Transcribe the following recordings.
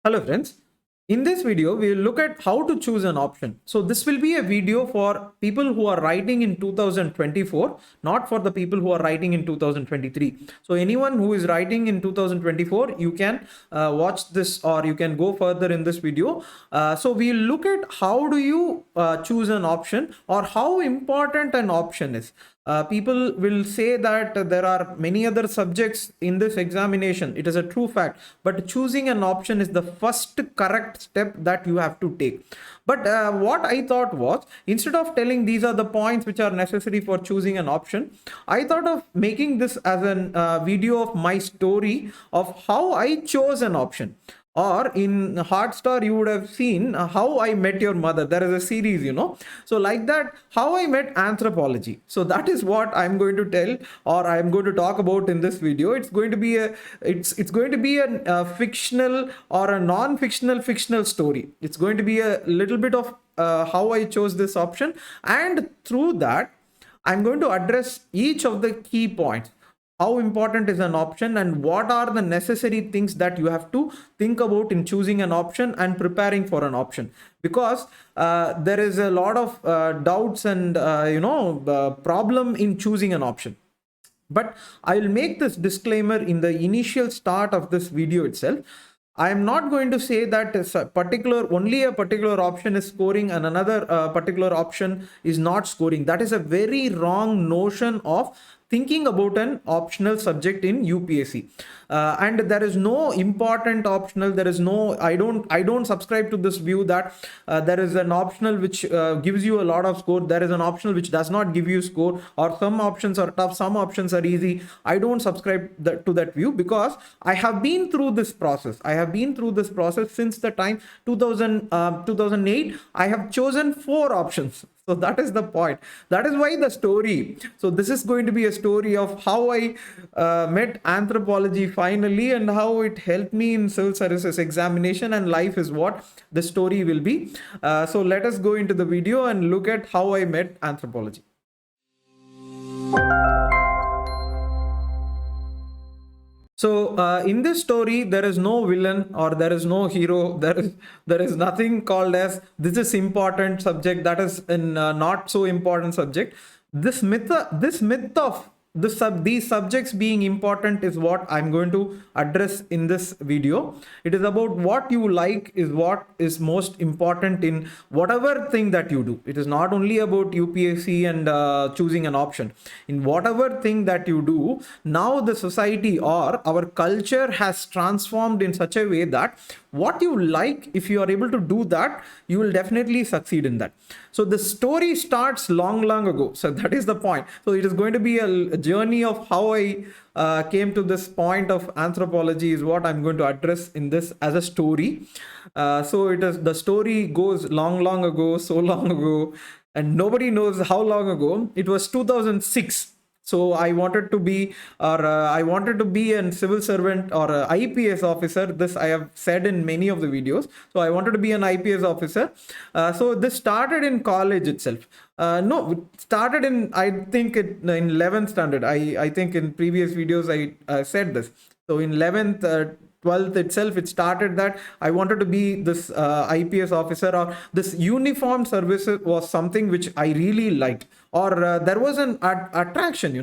Hello friends, in this video we will look at how to choose an option. So this will be a video for people who are writing in 2024, not for the people who are writing in 2023. So anyone who is writing in 2024, you can watch this or you can go further in this video. So we'll look at how do you choose an option or how important an option is. People will say that there are many other subjects in this examination. It is a true fact, but choosing an option is the first correct step that you have to take. But what I thought was, instead of telling these are the points which are necessary for choosing an option, I thought of making this as a video of my story of how I chose an option. Or in Hotstar, you would have seen How I Met Your Mother. There is a series, So like that, How I Met Anthropology. So that is what I'm going to tell, or I'm going to talk about in this video. It's going to be a fictional or a non-fictional fictional story. It's going to be a little bit of how I chose this option, and through that, I'm going to address each of the key points. How important is an option and what are the necessary things that you have to think about in choosing an option and preparing for an option, because there is a lot of doubts and problem in choosing an option. But I will make this disclaimer in the initial start of this video itself. I am not going to say that only a particular option is scoring and another particular option is not scoring. That is a very wrong notion of thinking about an optional subject in UPSC. And there is no important optional. There is no, I don't subscribe to this view that there is an optional which gives you a lot of score. There is an optional which does not give you score, or some options are tough, some options are easy. I don't subscribe to that view, because I have been through this process. I have been through this process since the time 2008. I have chosen 4 options. So that is the point. That is why the story. So this is going to be a story of how I met anthropology finally, and how it helped me in civil services examination, and life is what the story will be. So let us go into the video and look at how I met anthropology. So in this story, there is no villain or there is no hero. There is nothing called as this is important subject, that is in not so important subject. This myth of these subjects being important is what I'm going to address in this video. It is about what you like is what is most important in whatever thing that you do. It is not only about UPSC and choosing an option. In whatever thing that you do, now the society or our culture has transformed in such a way that what you like, if you are able to do that, you will definitely succeed in that. So the story starts long ago. So that is the point. So it is going to be a journey of how I came to this point of anthropology is what I'm going to address in this as a story. So it is, the story goes long ago, so long ago, and nobody knows how long ago. It was 2006. So I wanted to be a civil servant or a IPS officer. This I have said in many of the videos. So I wanted to be an IPS officer. So this started in college itself. No, it started in, I think in 11th standard. I think in previous videos I said this. So in 11th, 12th itself, it started that I wanted to be this IPS officer, or this uniformed service was something which I really liked, or there was an attraction,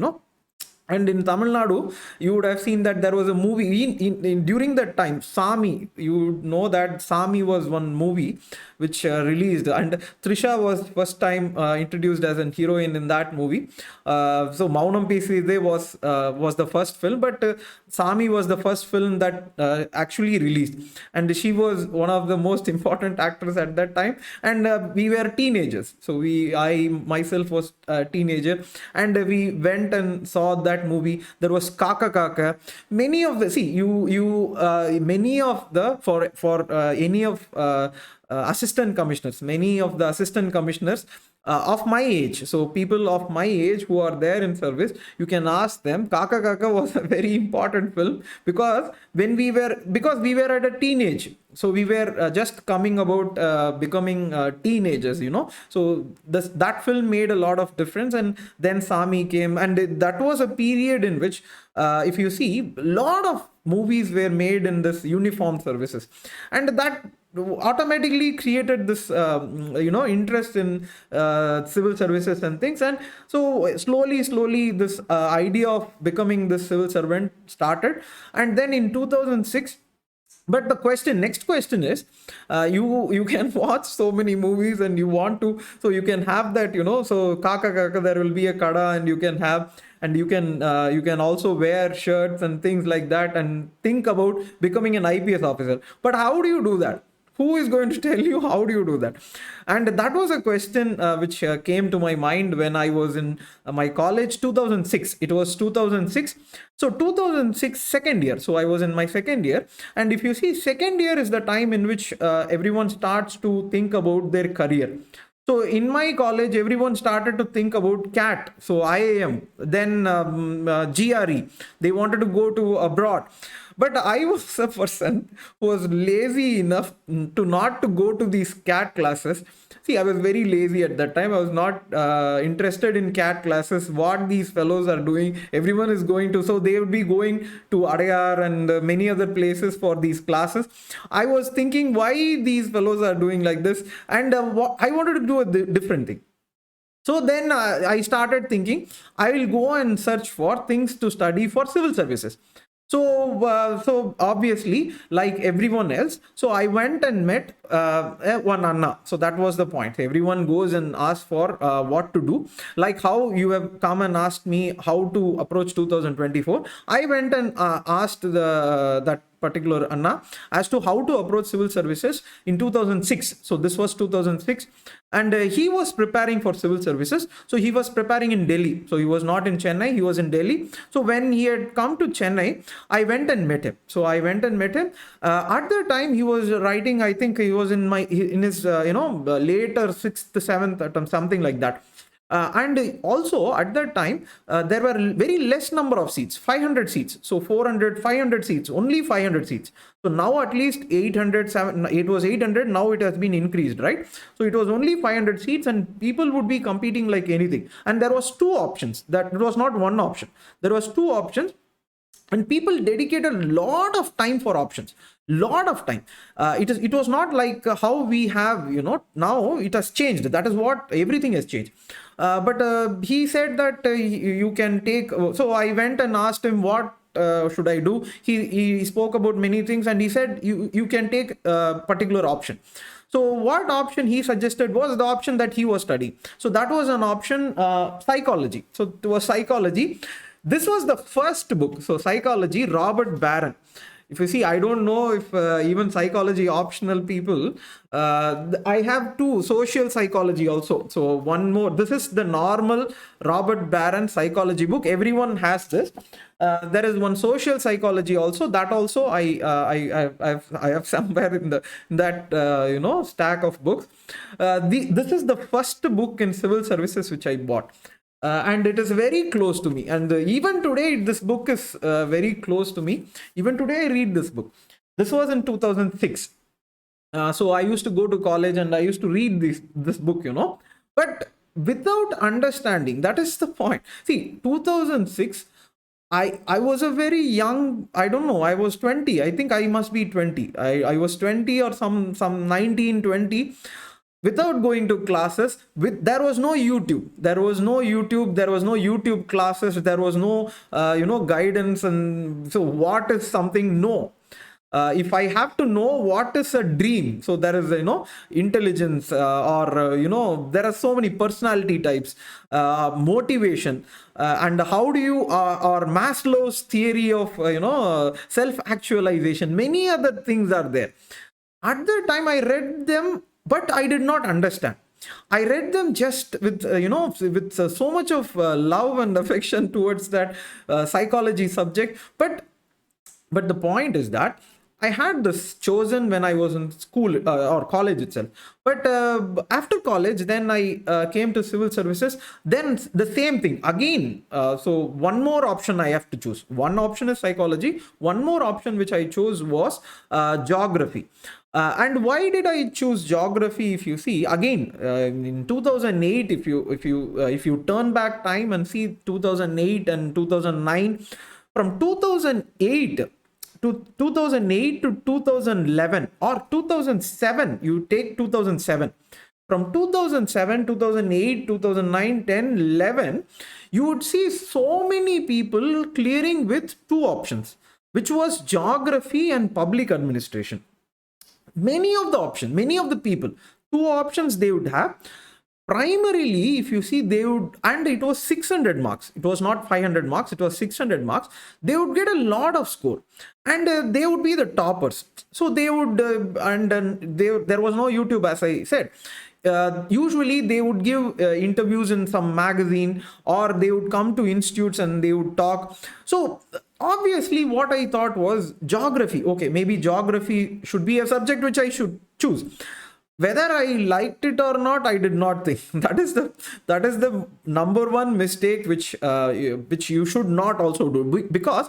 And in Tamil Nadu, you would have seen that there was a movie in during that time, Sami. You know that Sami was one movie which released, and Trisha was first time introduced as a heroine in that movie. So Maunam Peside was the first film, but Sami was the first film that actually released, and she was one of the most important actors at that time. And we were teenagers, so I myself was a teenager, and we went and saw that movie. There was Kaka. Many of the assistant commissioners, many of the assistant commissioners of my age, so people of my age who are there in service, you can ask them. Kaka was a very important film, because we were at a teenage, So we were just coming about becoming teenagers, so that film made a lot of difference. And then Sami came, and that was a period in which, if you see, a lot of movies were made in this uniform services, and that automatically created this interest in civil services and things. And so slowly this idea of becoming this civil servant started. And then in 2006, but the next question is, you can watch so many movies and you want to, so you can have that, so kaka, there will be a kada, and you can have, and you can also wear shirts and things like that and think about becoming an IPS officer. But how do you do that? Who is going to tell you how do you do that? And that was a question which came to my mind when I was in my college. 2006, it was 2006. So 2006 second year, so I was in my second year. And if you see, second year is the time in which everyone starts to think about their career. So in my college, everyone started to think about CAT, so IAM, then GRE. They wanted to go to abroad. But I was a person who was lazy enough to not to go to these CAT classes. See, I was very lazy at that time. I was not interested in CAT classes, what these fellows are doing. Everyone is going to, so they would be going to Adayar and many other places for these classes. I was thinking why these fellows are doing like this, and I wanted to do a different thing. So then I started thinking, I will go and search for things to study for civil services. So obviously, like everyone else, so I went and met one Anna. So that was the point. Everyone goes and asks for what to do. Like how you have come and asked me how to approach 2024. I went and asked that particular Anna as to how to approach civil services in 2006. So this was 2006. And he was preparing for civil services. So he was preparing in Delhi. So he was not in Chennai, he was in Delhi. So when he had come to Chennai, I went and met him. So I went and met him. At the time he was writing, I think he was in his later 6th, 7th attempt, something like that. And also at that time, there were very less number of seats, 500 seats. So 500 seats, only 500 seats. So now at least 800, it was 800, now it has been increased, right? So it was only 500 seats and people would be competing like anything. And there was two options, that it was not one option. There was two options. And people dedicated a lot of time for options, lot of time. It was not like how we have, now it has changed. That is what everything has changed. But he said that you can take. So I went and asked him what should I do. He spoke about many things and he said you can take a particular option. So what option he suggested was the option that he was studying. So that was an option, psychology. So it was psychology. This was the first book. So psychology, Robert Barron. If you see, I don't know if even psychology optional people, I have two, social psychology also. So one more, this is the normal Robert Barron psychology book. Everyone has this. There is one social psychology also. That also I have somewhere in that stack of books. This is the first book in civil services which I bought. And it is very close to me. And even today, this book is very close to me. Even today, I read this book. This was in 2006. So I used to go to college and I used to read this book, But without understanding, that is the point. See, 2006, I was a very young, I don't know, I was 20. I think I must be 20. I was 20 or some 19, 20. Without going to classes, there was no YouTube. There was no YouTube classes. There was no, guidance. And so what is something? No. If I have to know what is a dream, so there is, intelligence or, there are so many personality types, motivation, and how do you, or Maslow's theory of, self-actualization. Many other things are there. At the time I read them, but I did not understand. I read them just with, with so much of love and affection towards that psychology subject. But the point is that I had this chosen when I was in school or college itself. But after college, then I came to civil services. Then the same thing again. So one more option I have to choose. One option is psychology. One more option which I chose was geography. And why did I choose geography? If you see again, in 2008, if you turn back time and see 2008 and 2009, from 2008 to 2008 to 2011 or 2007, you take 2007. From 2007, 2008, 2009, 10, 11, you would see so many people clearing with two options, which was geography and public administration. Many of the people, two options they would have. Primarily, if you see, they would, and it was 600 marks, it was not 500 marks, it was 600 marks. They would get a lot of score, and they would be the toppers. So they would there was no YouTube, as I said. Usually they would give interviews in some magazine, or they would come to institutes and they would talk. So obviously what I thought was geography. Okay, maybe geography should be a subject which I should choose. Whether I liked it or not, I did not think. That is the number one mistake which you should not also do, because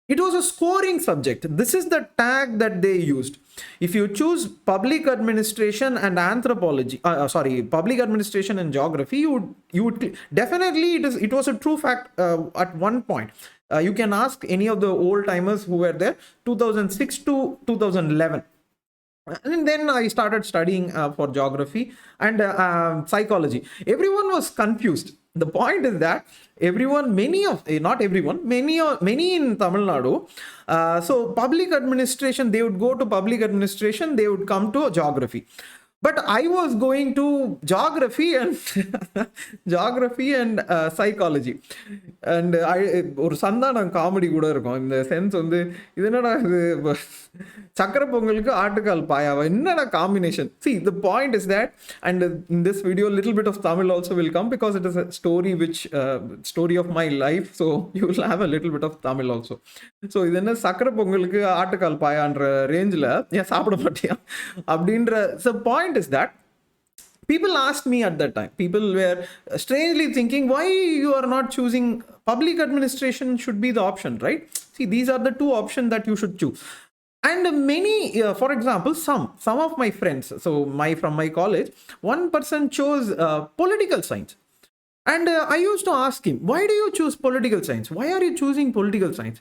it was a scoring subject. This is the tag that they used. If you choose public administration and anthropology, public administration and geography, you would definitely, it was a true fact at one point. You can ask any of the old timers who were there, 2006 to 2011. And then I started studying for geography and psychology. Everyone was confused. The point is that many in Tamil Nadu, so public administration, they would go to public administration, they would come to geography. But I was going to geography and psychology. And ஒரு சந்தான comedy கூட இருக்கும் இந்த sense வந்து, இது என்னடா இது சக்கரை பொங்கலுக்கு ஆட்டுக்கால் பாயாவா, என்னடா combination. See, the point is that, and in this video little bit of Tamil also will come, because it is a story story of my life, so you will have a little bit of Tamil also. So இது என்ன சக்கரை பொங்கலுக்கு ஆட்டுக்கால் பாயான்ற ரேஞ்சில் ஏன் சாப்பிட மாட்டியா அப்படின்ற. So point is that people asked me at that time, people were strangely thinking, why you are not choosing public administration? Should be the option, right? See, these are the two options that you should choose. And many, for example, some of my friends, so from my college, one person chose political science. And I used to ask him, why do you choose political science? Why are you choosing political science?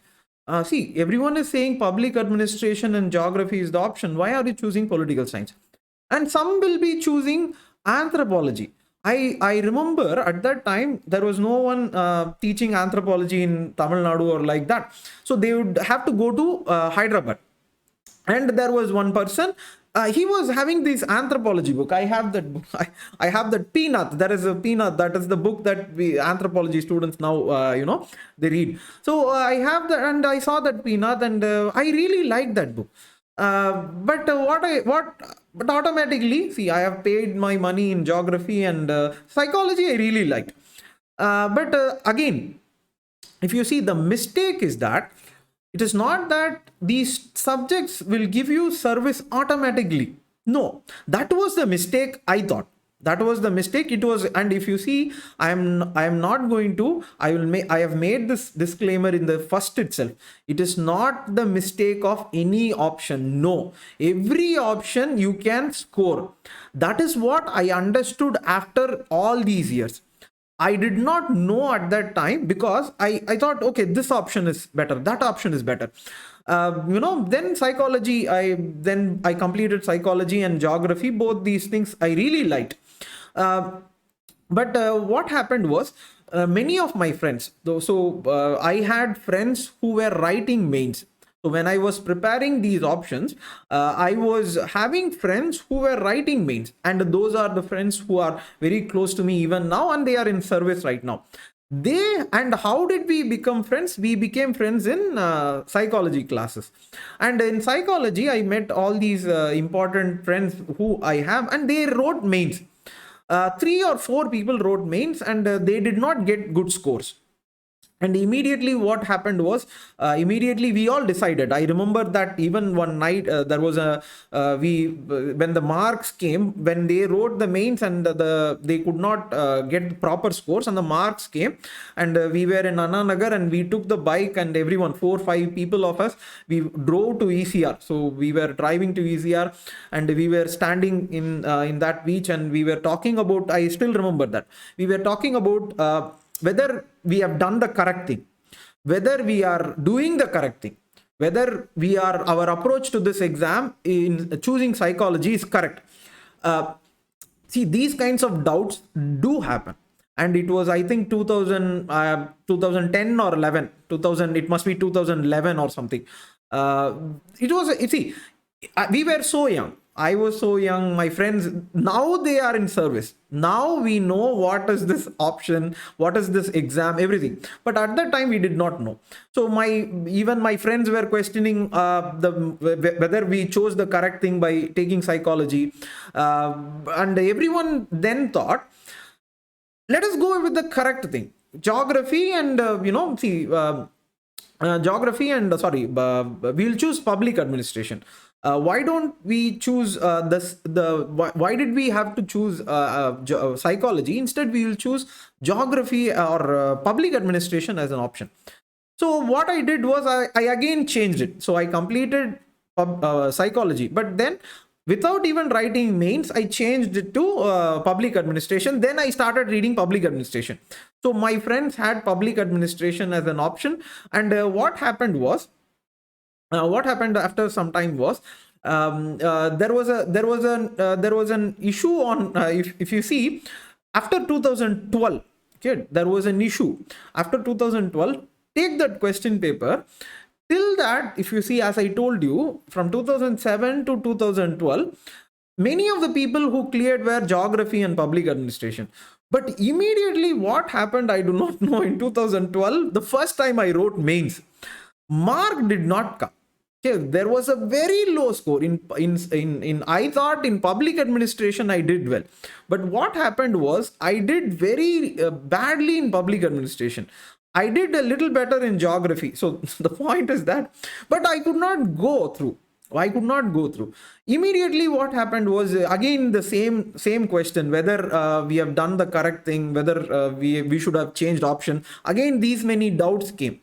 See, everyone is saying public administration and geography is the option. Why are you choosing political science? And some will be choosing anthropology. I remember at that time there was no one teaching anthropology in Tamil Nadu or like that. So they would have to go to Hyderabad. And there was one person, he was having this anthropology book. I have that book. I have that Peanut. There is a Peanut. That is the book that we anthropology students now, they read. So I have that, and I saw that Peanut, and I really liked that book. But automatically, see, I have paid my money in geography and psychology. I really liked. But again, if you see, the mistake is that it is not that these subjects will give you service automatically. No, that was the mistake. I thought that was the mistake. It was, and if you see, I am not going to. I have made this disclaimer in the first itself. It is not the mistake of any option. No, every option you can score. That is what I understood after all these years. I did not know at that time, because I thought, okay, this option is better, that option is better. Then psychology, I completed psychology and geography. Both these things I really liked. But what happened was, many of my friends, I had friends who were writing mains. So when I was preparing these options, I was having friends who were writing mains, and those are the friends who are very close to me even now, and they are in service right now. And how did we become friends? We became friends in psychology classes. And in psychology, I met all these important friends who I have, and they wrote mains. 3 or 4 people wrote mains, and they did not get good scores. And immediately what happened was, immediately we all decided. I remember that even one night, there was a when the marks came, when they wrote the mains, and they could not get the proper scores, and the marks came, and we were in Anna Nagar, and we took the bike, and everyone, 4 5 people of us, we drove to ECR. So we were driving to ECR, and we were standing in that beach, and we were talking about, I still remember that we were talking about whether we have done the correct thing, whether we are doing the correct thing, whether our approach to this exam in choosing psychology is correct. See, these kinds of doubts do happen. And it was, I think, 2010 or 11, 2000, it must be 2011 or something. It was, you see, we were so young. I was so young. My friends, now they are in service. Now we know what is this option, what is this exam, everything. But at that time, we did not know. So even my friends were questioning whether we chose the correct thing by taking psychology. And everyone then thought, let us go with the correct thing. Geography and, we'll choose public administration. Why don't we choose why did we have to choose psychology? Instead, we will choose geography or public administration as an option. So what I did was, I again changed it. So I completed psychology, but then without even writing mains, I changed it to public administration. Then I started reading public administration. So my friends had public administration as an option. And what happened after some time was, there was an issue on, if you see, after 2012, okay, there was an issue after 2012. Take that question paper. Till that, if you see, as I told you, from 2007 to 2012, many of the people who cleared were geography and public administration. But immediately what happened, I do not know. In 2012, the first time I wrote mains, mark did not come. Okay, there was a very low score in I thought in public administration I did well. But what happened was, I did very badly in public administration. I did a little better in geography. So the point is that, but I could not go through. Immediately what happened was, again the same question, whether we have done the correct thing, whether we should have changed option. Again, these many doubts came.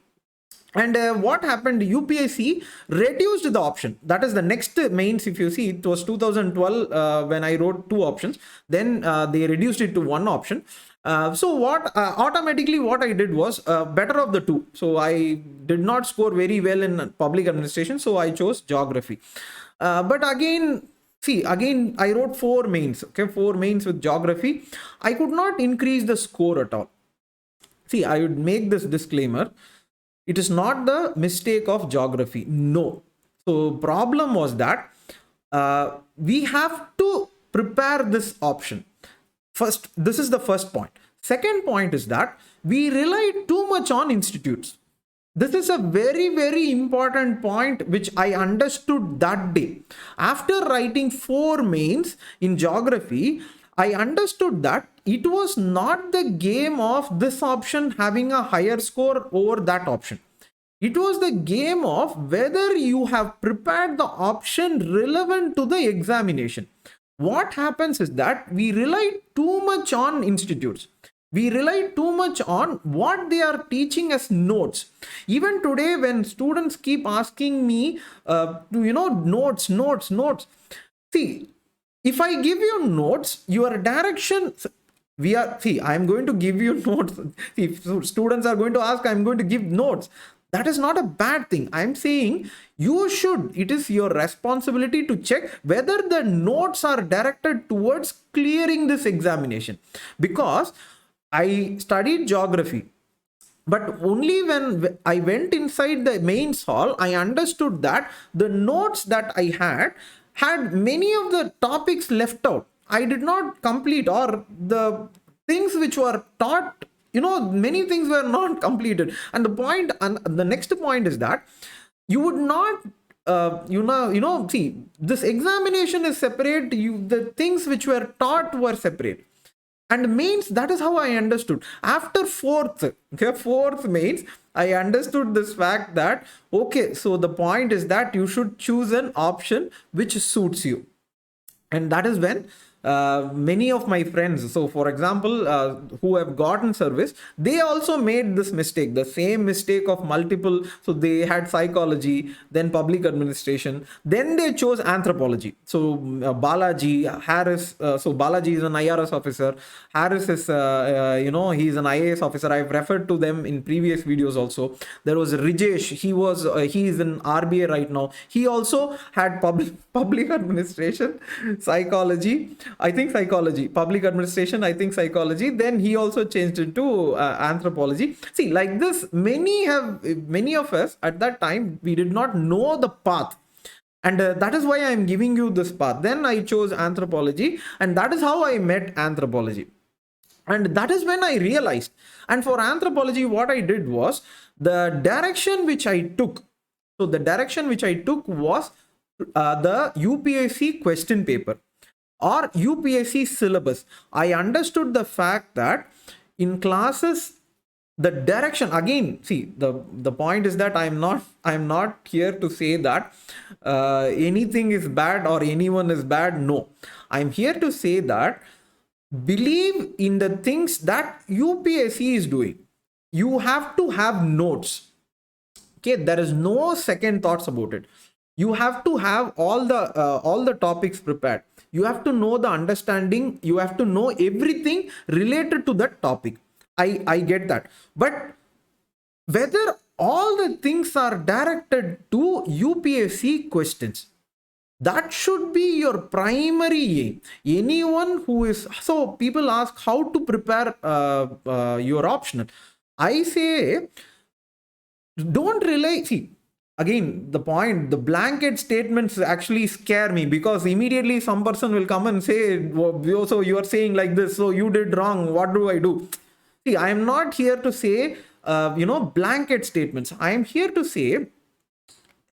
And what happened, UPSC reduced the option. That is the next mains. If you see, it was 2012 when I wrote 2 options. Then they reduced it to 1 option. So automatically what I did was, better of the 2. So I did not score very well in public administration. So I chose geography. But again, I wrote 4 mains. Okay, 4 mains with geography. I could not increase the score at all. See, I would make this disclaimer. It is not the mistake of geography. No. So problem was that we have to prepare this option. First, this is the first point. Second point is that we rely too much on institutes. This is a very, very important point which I understood that day. After writing 4 mains in geography, I understood that it was not the game of this option having a higher score over that option. It was the game of whether you have prepared the option relevant to the examination. What happens is that we rely too much on institutes. We rely too much on what they are teaching as notes. Even today, when students keep asking me, notes. See, if I give you notes, your direction, I am going to give you notes. If students are going to ask, I am going to give notes. That is not a bad thing. I am saying it is your responsibility to check whether the notes are directed towards clearing this examination. Because I studied geography, but only when I went inside the mains hall, I understood that the notes that I had many of the topics left out. I did not complete, or the things which were taught, many things were not completed. And the next point is that you would not, see, this examination is separate. The things which were taught were separate. And mains, that is how I understood. After fourth mains, I understood this fact that, okay, so the point is that you should choose an option which suits you. And that is when many of my friends, so for example, who have gotten service, they also made this mistake, the same mistake of multiple. So they had psychology, then public administration, then they chose anthropology. So Balaji Harris, so Balaji is an IRS officer, Harris is he's an IAS officer. I've referred to them in previous videos also. There was Rijesh, he is in RBA right now. He also had public administration, psychology, I think psychology, public administration, I think psychology. Then he also changed into anthropology. See, like this, many of us at that time, we did not know the path. And that is why I am giving you this path. Then I chose anthropology, and that is how I met anthropology. And that is when I realized. And for anthropology, what I did was the direction which I took. So the direction which I took was the UPSC question paper or UPSC syllabus. I understood the fact that in classes, the direction, again, see, the point is that I'm not here to say that anything is bad or anyone is bad. No, I'm here to say that believe in the things that UPSC is doing. You have to have notes. Okay, there is no second thoughts about it. You have to have all the topics prepared. You have to know the understanding. You have to know everything related to that topic. I get that. But whether all the things are directed to UPSC questions, that should be your primary aim. Anyone who is, so people ask how to prepare your optional. I say, don't rely, see, again, the point, the blanket statements actually scare me, because immediately some person will come and say, so you are saying like this, so you did wrong, what do I do? See, I am not here to say, blanket statements. I am here to say,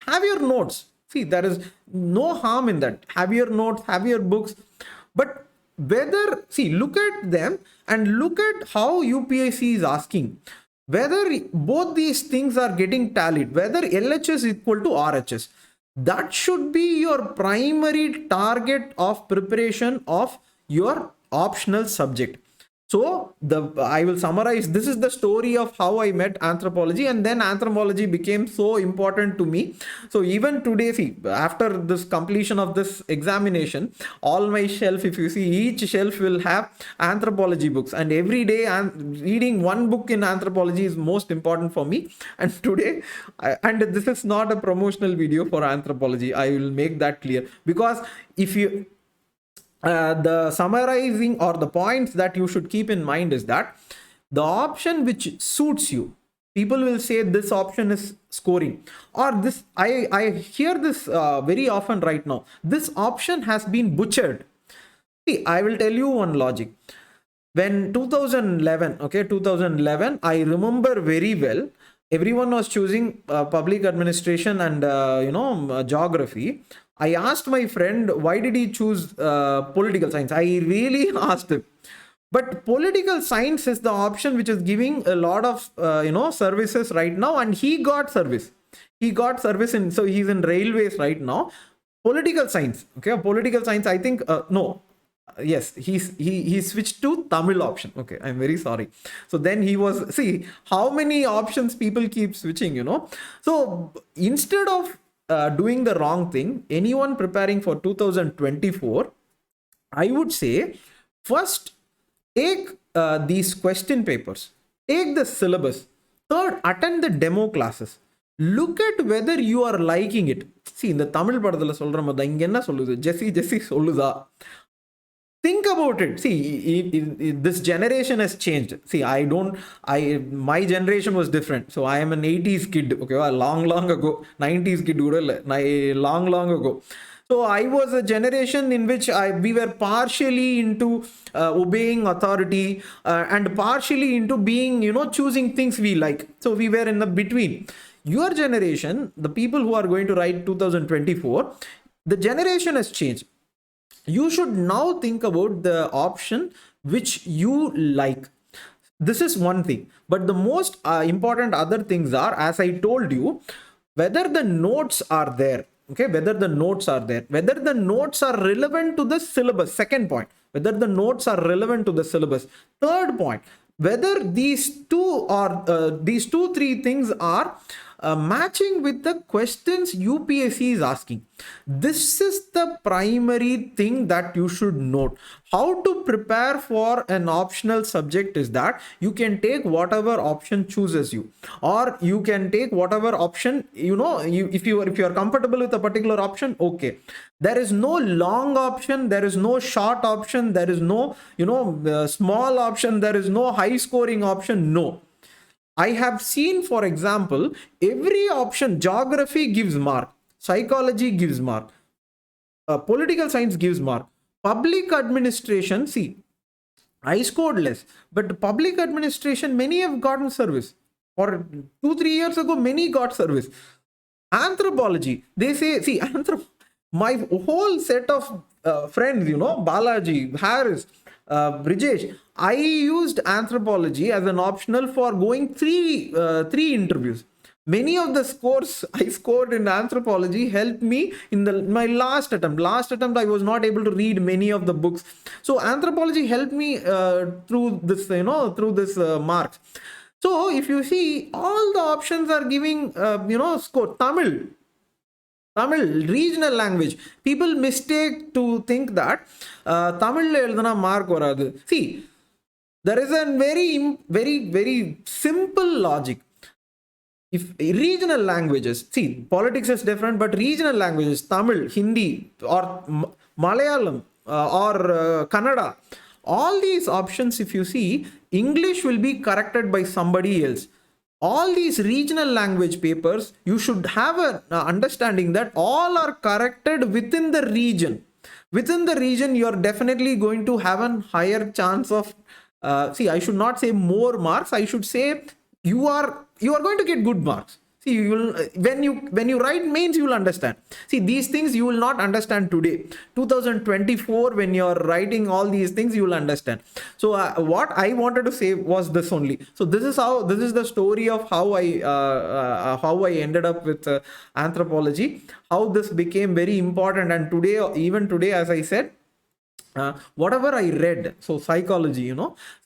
have your notes. See, there is no harm in that. Have your notes, have your books. But whether, see, look at them and look at how UPSC is asking. Whether both these things are getting tallied, whether LHS equal to RHS, that should be your primary target of preparation of your optional subject. So I will summarize. This is the story of how I met anthropology, and then anthropology became so important to me. So even today, see, after this completion of this examination, all my shelf, if you see, each shelf will have anthropology books, and every day I'm reading one book in anthropology is most important for me. And today, and this is not a promotional video for anthropology, I will make that clear, because if you the summarizing or the points that you should keep in mind is that the option which suits you, people will say this option is scoring, or this, I hear this very often right now, this option has been butchered. See, I will tell you one logic. When 2011, I remember very well, everyone was choosing public administration and geography. I asked my friend, why did he choose political science? I really asked him. But political science is the option which is giving a lot of services right now, and he got service. He got service in, so he's in railways right now. Political science, okay, political science. I think no, yes, he switched to Tamil option. Okay, I'm very sorry. So then he was, see how many options people keep switching. So instead of doing the wrong thing, anyone preparing for 2024, I would say first take these question papers, take the syllabus. Third, attend the demo classes. Look at whether you are liking it. See, in the Tamil படத்துல சொல்ற மாதிரி இங்க என்ன சொல்லுது, ஜெசி சொல்லுதா? Think about it. See, this generation has changed. See, my generation was different. So I am an 80s kid, okay, long ago. 90s kid, long ago. So I was a generation in which we were partially into obeying authority and partially into being, choosing things we like. So we were in the between. Your generation, the people who are going to write 2024, the generation has changed. You should now think about the option which you like. This is one thing. But the most important other things are, as I told you, whether the notes are there. Okay, whether the notes are there, whether the notes are relevant to the syllabus. Second point, whether the notes are relevant to the syllabus. Third point, whether these two three things are matching with the questions UPSC is asking. This is the primary thing that you should note. How to prepare for an optional subject is that you can take whatever option chooses you, or you can take whatever option, if you are comfortable with a particular option. Okay, there is no long option, there is no short option, there is no small option, there is no high scoring option. No, I have seen, for example, every option. Geography gives mark, psychology gives mark, political science gives mark, public administration. See, I scored less, but public administration, many have gotten service. For 2-3 years ago, many got service. Anthropology, they say, see, my whole set of friends, Balaji, Harris, Brijesh, I used anthropology as an optional for going three interviews. Many of the scores I scored in anthropology helped me in my last attempt. Last attempt, I was not able to read many of the books. So anthropology helped me through this, marks. So if you see, all the options are giving, score. Tamil, regional language. People mistake to think that Tamil eldana mark varadu. See, there is a very, very, very simple logic. If regional languages, see, politics is different, but regional languages, Tamil, Hindi, or Malayalam, or Kannada, all these options, if you see, English will be corrected by somebody else. All these regional language papers, you should have an understanding that all are corrected within the region. Within the region, you are definitely going to have a higher chance of, I should not say more marks. I should say you are going to get good marks. See, you will, when you write mains, you will understand. See, these things you will not understand today. 2024, when you are writing all these things, you will understand. So what I wanted to say was this only. So this is the story of how I ended up with anthropology, how this became very important. And even today, as I said, whatever I read, so psychology,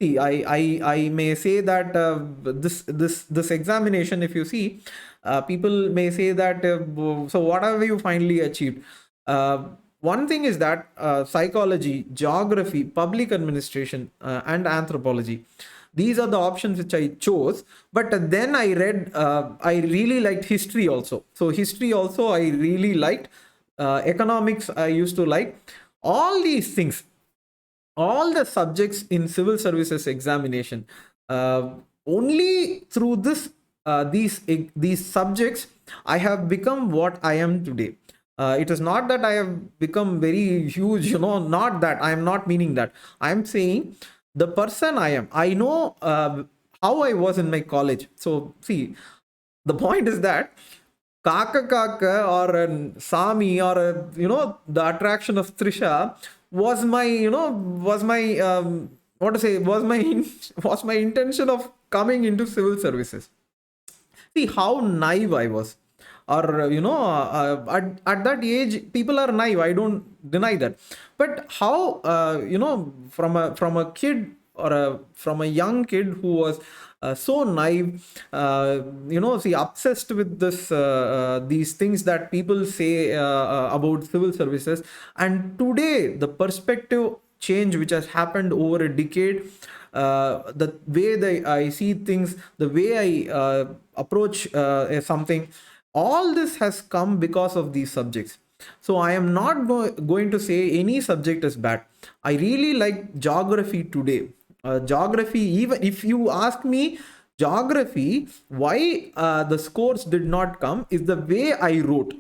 see, I may say that this examination, if you see, people may say that, so what have you finally achieved? One thing is that psychology, geography, public administration, and anthropology, these are the options which I chose. But then I read, I really liked history also. So history also I really liked. Economics I used to like. All these things, all the subjects in civil services examination, only through these subjects, I have become what I am today. It is not that I have become very huge, not that. I am not meaning that. I am saying the person I am. I know how I was in my college. So see, the point is that Kaka or a Sami or the attraction of Trisha was my was my intention of coming into civil services. See how naive I was, or at that age people are naive. I don't deny that, but how from a kid, or from a young kid who was so naive, obsessed with these things that people say about civil services. And today, the perspective change which has happened over a decade, the way I see things, the way I approach something, all this has come because of these subjects. So I am not going to say any subject is bad. I really like geography today. Geography, even if you ask me, geography, why the scores did not come is the way I wrote,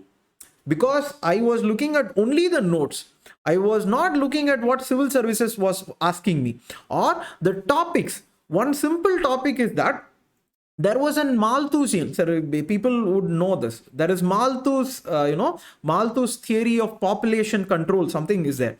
because I was looking at only the notes. I was not looking at what civil services was asking me, or the topics. One simple topic is that there was a Malthusian. So people would know this. There is Malthus, Malthus theory of population control. Something is there.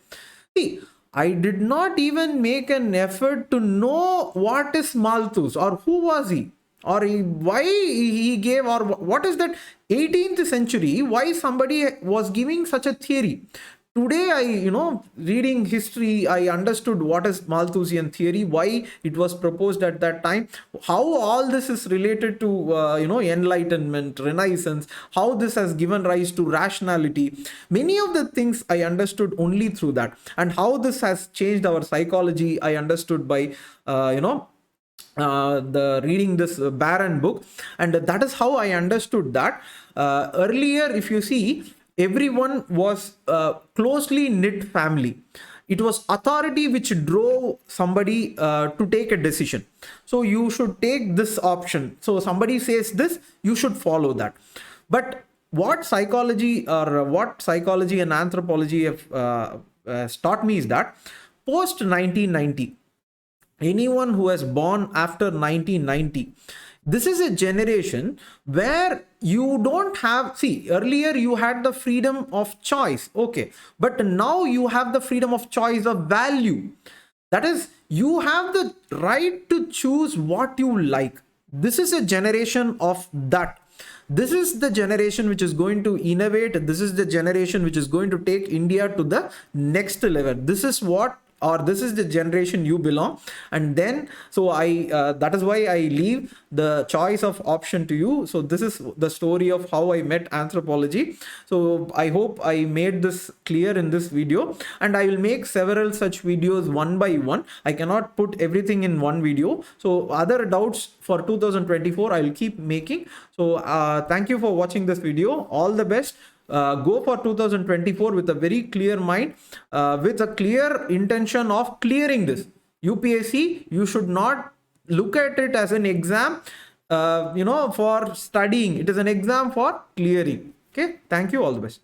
See, I did not even make an effort to know what is Malthus or who was he, or why he gave, or what is that 18th century, why somebody was giving such a theory. Today, reading history, I understood what is Malthusian theory, why it was proposed at that time, how all this is related to, enlightenment, renaissance, how this has given rise to rationality. Many of the things I understood only through that, and how this has changed our psychology, I understood by, the reading this Barron book. And that is how I understood that. Earlier, if you see, everyone was closely knit family. It was authority which drove somebody to take a decision. So you should take this option. So somebody says this, you should follow that. But what psychology and anthropology have taught me is that post 1990, anyone who has born after 1990, this is a generation where you don't have, see, earlier you had the freedom of choice, okay, but now you have the freedom of choice of value. That is, you have the right to choose what you like. This is a generation of that. This is the generation which is going to innovate. This is the generation which is going to take India to the next level. This is what, or this is the generation you belong. And then, so that is why I leave the choice of option to you. So this is the story of how I met anthropology. So I hope I made this clear in this video, and I will make several such videos one by one. I cannot put everything in one video. So other doubts for 2024 I will keep making. So thank you for watching this video. All the best. Go for 2024 with a very clear mind, with a clear intention of clearing this. UPSC, you should not look at it as an exam, for studying. It is an exam for clearing. Okay, thank you. All the best.